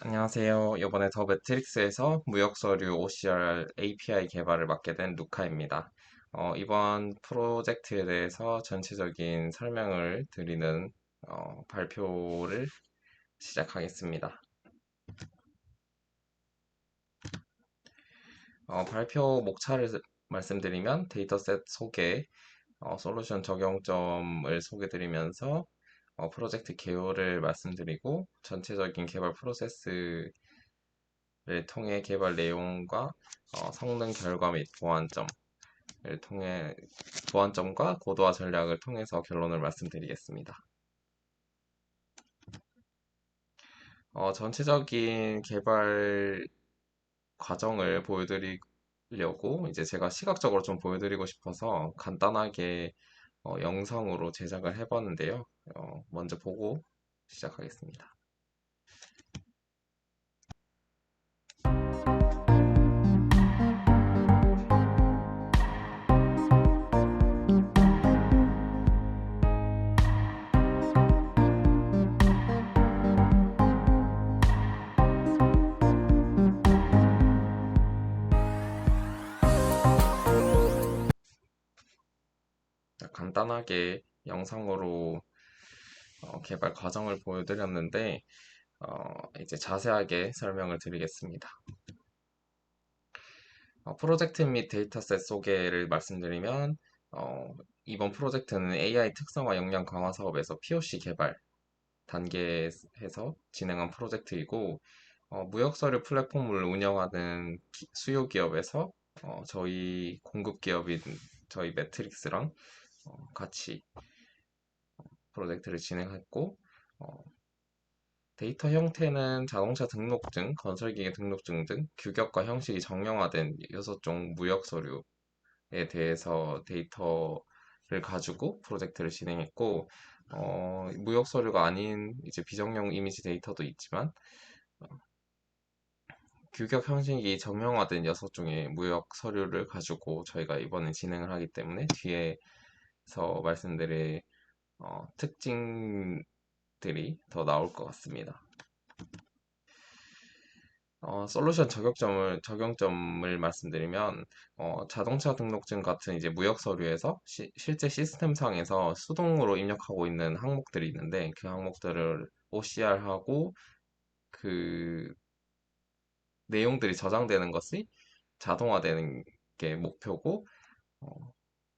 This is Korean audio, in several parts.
안녕하세요. 이번에 더 매트릭스에서 무역서류 OCR API 개발을 맡게 된 루카입니다. 이번 프로젝트에 대해서 전체적인 설명을 드리는 발표를 시작하겠습니다. 발표 목차를 말씀드리면 데이터셋 소개, 솔루션 적용점을 소개드리면서 프로젝트 개요를 말씀드리고 전체적인 개발 프로세스를 통해 개발 내용과 성능 결과 및 보완점을 통해 보완점과 고도화 전략을 통해서 결론을 말씀드리겠습니다. 전체적인 개발 과정을 보여드리려고 이제 제가 시각적으로 좀 보여드리고 싶어서 간단하게 영상으로 제작을 해봤는데요. 먼저 보고 시작하겠습니다. 간단하게 영상으로 개발 과정을 보여드렸는데 이제 자세하게 설명을 드리겠습니다. 프로젝트 및 데이터셋 소개를 말씀드리면 이번 프로젝트는 AI 특성화 역량 강화 사업에서 POC 개발 단계에서 진행한 프로젝트이고 무역서류 플랫폼을 운영하는 수요 기업에서 저희 공급 기업인 저희 매트릭스랑 같이 프로젝트를 진행했고 어, 데이터 형태는 자동차 등록증, 건설기계 등록증 등 규격과 형식이 정형화된 6종 무역 서류에 대해서 데이터를 가지고 프로젝트를 진행했고, 무역 서류가 아닌 이제 비정형 이미지 데이터도 있지만, 어, 규격 형식이 정형화된 6종의 무역 서류를 가지고 저희가 이번에 진행을 하기 때문에 뒤에서 말씀드릴 특징들이 더 나올 것 같습니다. 솔루션 적용점을 말씀드리면, 자동차 등록증 같은 이제 무역 서류에서 실제 시스템상에서 수동으로 입력하고 있는 항목들이 있는데, 그 항목들을 OCR하고 그 내용들이 저장되는 것이 자동화되는 게 목표고, 어,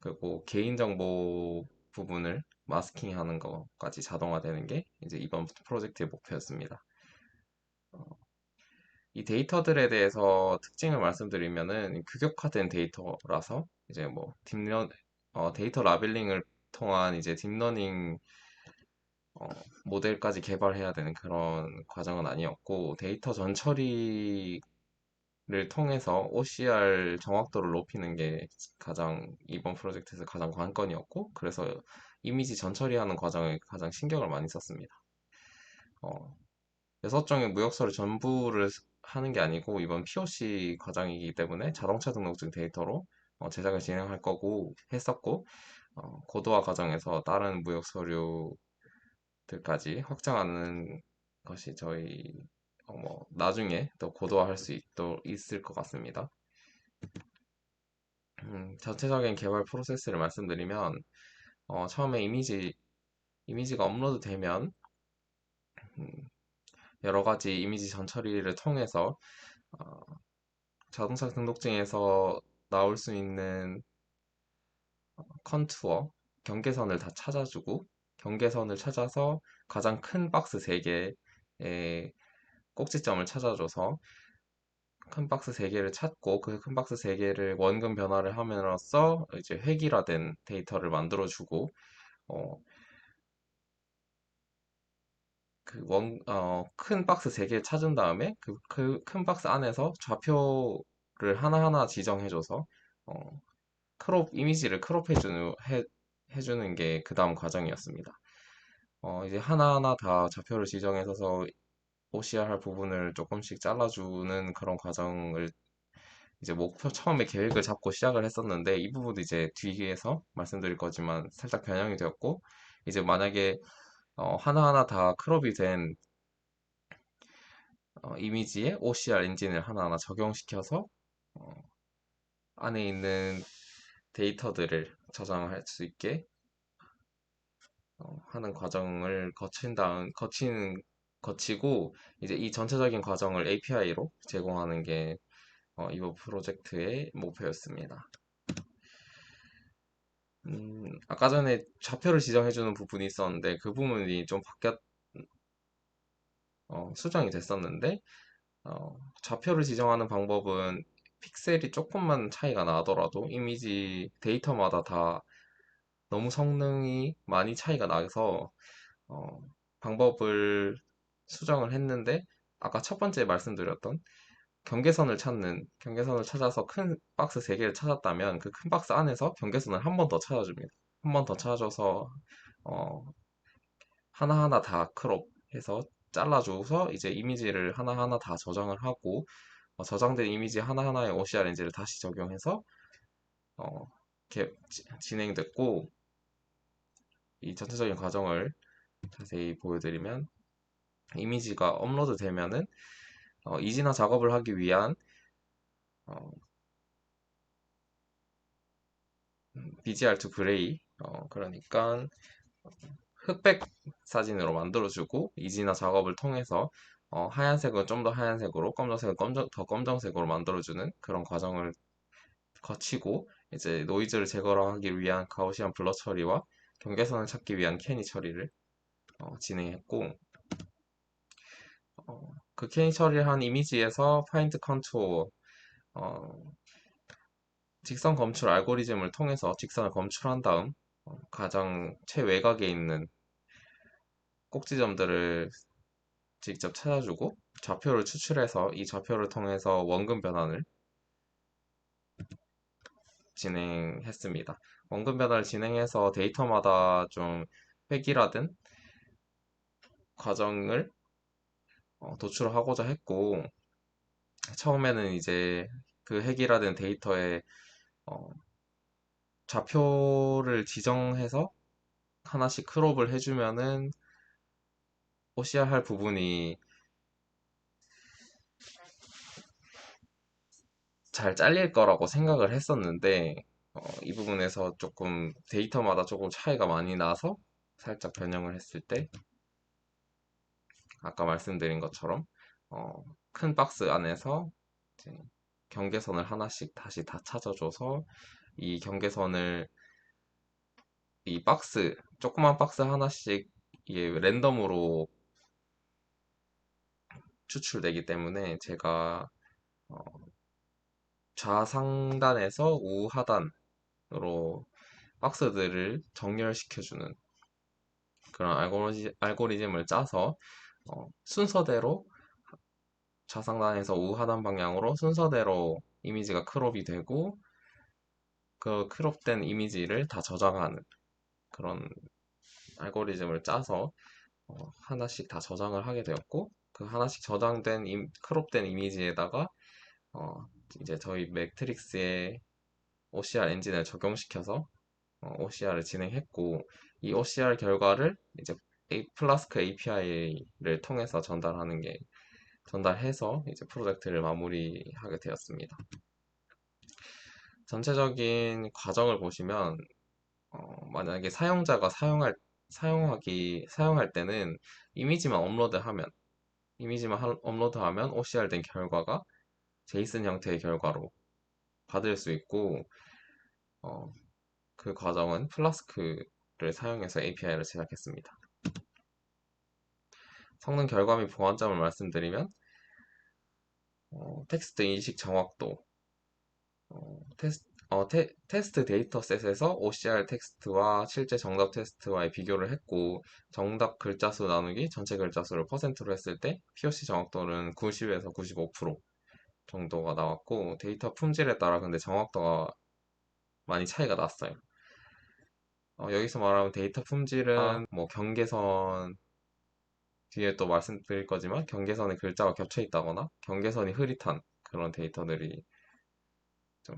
그리고 개인정보 부분을 마스킹하는 것까지 자동화되는 게 이제 이번 프로젝트의 목표였습니다. 이 데이터들에 대해서 특징을 말씀드리면은 규격화된 데이터라서 이제 뭐 데이터 라벨링을 통한 이제 딥러닝 어, 모델까지 개발해야 되는 그런 과정은 아니었고 데이터 전처리를 통해서 OCR 정확도를 높이는 게 가장 이번 프로젝트에서 가장 관건이었고 그래서 이미지 전처리하는 과정에 가장 신경을 많이 썼습니다. 어, 6종의 무역서를 전부를 하는 게 아니고 이번 POC 과정이기 때문에 자동차 등록증 데이터로 제작을 진행할 거고 했었고 고도화 과정에서 다른 무역 서류들까지 확장하는 것이 저희 뭐 나중에 더 고도화할 수 있을 것 같습니다. 전체적인 개발 프로세스를 말씀드리면 처음에 이미지가 업로드 되면 여러 가지 이미지 전처리를 통해서 어, 자동차 등록증에서 나올 수 있는 컨투어, 경계선을 다 찾아주고 경계선을 찾아서 가장 큰 박스 3개의 꼭지점을 찾아줘서 큰 박스 3개를 찾고 그 큰 박스 3개를 원금 변화를 함으로써 이제 획일화된 데이터를 만들어주고 어, 큰 박스 3개를 찾은 다음에 그 큰 박스 안에서 좌표를 하나하나 지정해줘서 어, 이미지를 해주는 게 그 다음 과정이었습니다. 이제 하나하나 다 좌표를 지정해서 OCR 할 부분을 조금씩 잘라주는 그런 과정을 이제 처음에 계획을 잡고 시작을 했었는데 이 부분도 이제 뒤에서 말씀드릴 거지만 살짝 변형이 되었고 이제 만약에 하나하나 다 크롭이 된 이미지에 OCR 엔진을 하나하나 적용시켜서 어, 안에 있는 데이터들을 저장할 수 있게 하는 과정을 거치고 이제 이 전체적인 과정을 API로 제공하는 게 이번 프로젝트의 목표였습니다. 아까 전에 좌표를 지정해주는 부분이 있었는데 그 부분이 좀 수정이 됐었는데 좌표를 지정하는 방법은 픽셀이 조금만 차이가 나더라도 이미지 데이터마다 다 너무 성능이 많이 차이가 나서 어, 방법을 수정을 했는데 아까 첫 번째 말씀드렸던 경계선을 찾아서 큰 박스 3개를 찾았다면 그 큰 박스 안에서 경계선을 한 번 더 찾아줍니다. 한 번 더 찾아줘서 어, 하나하나 다 크롭해서 잘라줘서 이제 이미지를 하나하나 다 저장을 하고 저장된 이미지 하나하나의 OCR 렌즈를 다시 적용해서 어, 이렇게 진행됐고 이 전체적인 과정을 자세히 보여드리면 이미지가 업로드 되면은 이진화 작업을 하기 위한 어, BGR2 그레이 그러니까 흑백 사진으로 만들어주고 이진화 작업을 통해서 하얀색은 좀 더 하얀색으로 검정색은 더 검정색으로 만들어주는 그런 과정을 거치고 이제 노이즈를 제거하기 위한 가우시안 블러 처리와 경계선을 찾기 위한 캐니 처리를 진행했고 그 캐니 처리를 한 이미지에서 파인트 컨투어 직선 검출 알고리즘을 통해서 직선을 검출한 다음 가장 최외곽에 있는 꼭지점들을 직접 찾아주고 좌표를 추출해서 이 좌표를 통해서 원금 변환을 진행했습니다. 원금 변환을 진행해서 데이터마다 좀 획일화된 과정을 도출하고자 했고 처음에는 이제 그 획일화된 데이터에 어, 좌표를 지정해서 하나씩 크롭을 해주면은 OCR 할 부분이 잘 잘릴 거라고 생각을 했었는데 이 부분에서 조금 데이터마다 조금 차이가 많이 나서 살짝 변형을 했을 때 아까 말씀드린 것처럼 큰 박스 안에서 이제 경계선을 하나씩 다시 다 찾아줘서 이 경계선을 이 박스 조그만 박스 하나씩 이게 랜덤으로 추출되기 때문에 제가 어, 좌상단에서 우하단으로 박스들을 정렬시켜주는 그런 알고리즘을 짜서 순서대로 좌상단에서 우하단 방향으로 순서대로 이미지가 크롭이 되고 그 크롭된 이미지를 다 저장하는 그런 알고리즘을 짜서 하나씩 다 저장을 하게 되었고 그 하나씩 저장된 크롭된 이미지에다가 어, 이제 저희 매트릭스에 OCR 엔진을 적용시켜서 OCR을 진행했고 이 OCR 결과를 이제 플라스크 API를 통해서 전달해서 이제 프로젝트를 마무리하게 되었습니다. 전체적인 과정을 보시면 만약에 사용할 때는 이미지만 업로드하면 OCR 된 결과가 제이슨 형태의 결과로 받을 수 있고 어, 그 과정은 플라스크를 사용해서 API를 제작했습니다. 성능 결과 및 보완점을 말씀드리면 텍스트 인식 정확도 테스트 데이터셋에서 OCR 텍스트와 실제 정답 테스트와의 비교를 했고 정답 글자 수 나누기 전체 글자 수를 퍼센트로 했을 때 POC 정확도는 90에서 95% 정도가 나왔고 데이터 품질에 따라 근데 정확도가 많이 차이가 났어요. 여기서 말하면 데이터 품질은 뭐 경계선 뒤에 또 말씀드릴 거지만 경계선에 글자가 겹쳐 있다거나 경계선이 흐릿한 그런 데이터들이 좀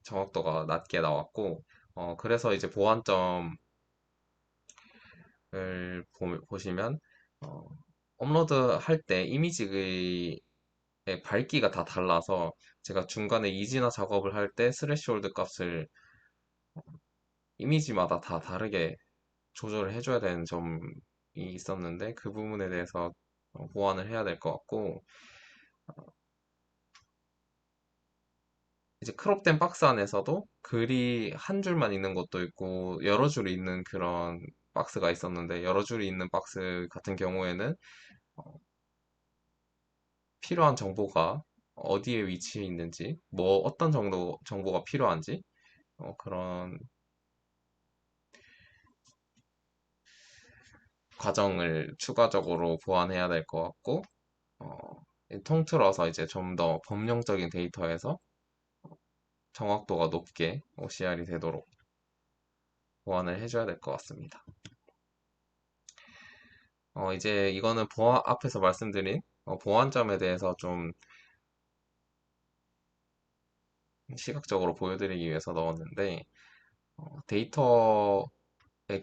정확도가 낮게 나왔고 그래서 이제 보완점을 보시면 업로드 할 때 이미지의 밝기가 다 달라서 제가 중간에 이진화 작업을 할 때 스레시홀드 값을 이미지마다 다 다르게 조절을 해줘야 되는 점이 있었는데 그 부분에 대해서 보완을 해야 될 것 같고, 이제 크롭된 박스 안에서도 글이 한 줄만 있는 것도 있고 여러 줄이 있는 그런 박스가 있었는데, 여러 줄이 있는 박스 같은 경우에는 필요한 정보가 어디에 위치해 있는지, 뭐 어떤 정도 정보가 필요한지 그런 과정을 추가적으로 보완해야 될 것 같고, 어, 통틀어서 이제 좀 더 범용적인 데이터에서 정확도가 높게 OCR이 되도록 보완을 해줘야 될 것 같습니다. 이제 이거는 앞에서 말씀드린 보완점에 대해서 좀 시각적으로 보여드리기 위해서 넣었는데, 데이터의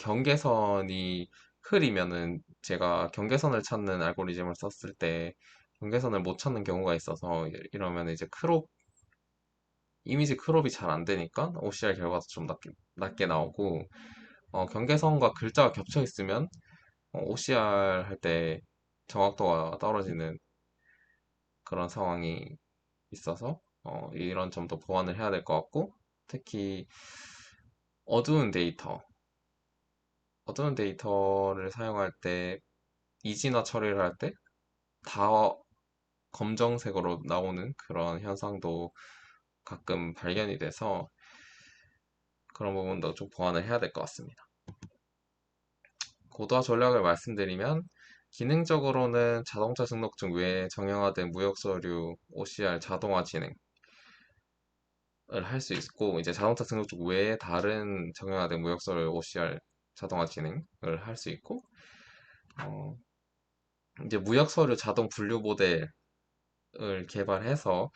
경계선이 흐리면은 제가 경계선을 찾는 알고리즘을 썼을 때 경계선을 못 찾는 경우가 있어서, 이러면 이제 이미지 크롭이 잘 안 되니까 OCR 결과도 좀 낮게 나오고, 경계선과 글자가 겹쳐 있으면 OCR 할 때 정확도가 떨어지는 그런 상황이 있어서 이런 점도 보완을 해야 될 것 같고, 특히 어두운 데이터, 어두운 데이터를 사용할 때 이진화 처리를 할 때 다 검정색으로 나오는 그런 현상도 가끔 발견이 돼서 그런 부분도 좀 보완을 해야 될 것 같습니다. 고도화 전략을 말씀드리면, 기능적으로는 자동차 등록증 외에 정형화된 무역 서류 OCR 자동화 진행을 할 수 있고, 이제 자동차 등록증 외에 다른 정형화된 무역 서류 OCR 자동화 진행을 할 수 있고, 어, 이제 무역 서류 자동 분류 모델을 개발해서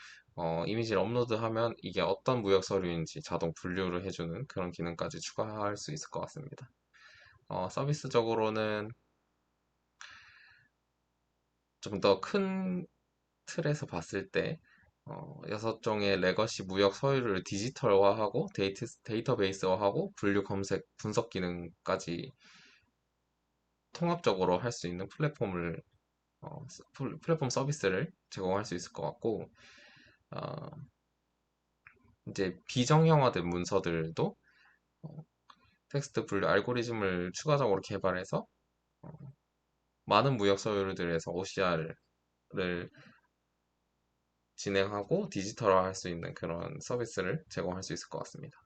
이미지를 업로드하면 이게 어떤 무역 서류인지 자동 분류를 해주는 그런 기능까지 추가할 수 있을 것 같습니다. 서비스적으로는 좀 더 큰 틀에서 봤을 때 6종의 레거시 무역 서류를 디지털화하고 데이터베이스화하고 분류 검색 분석 기능까지 통합적으로 할 수 있는 플랫폼 서비스를 제공할 수 있을 것 같고, 어, 이제 비정형화된 문서들도 텍스트 분류 알고리즘을 추가적으로 개발해서 많은 무역 서류들에서 OCR을 진행하고 디지털화 할 수 있는 그런 서비스를 제공할 수 있을 것 같습니다.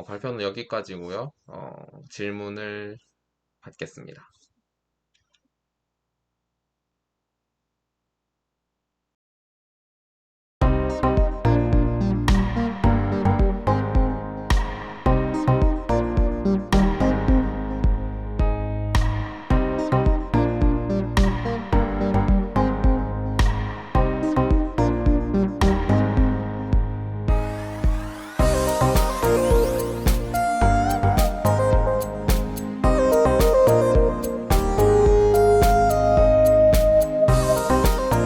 발표는 여기까지고요. 질문을 받겠습니다.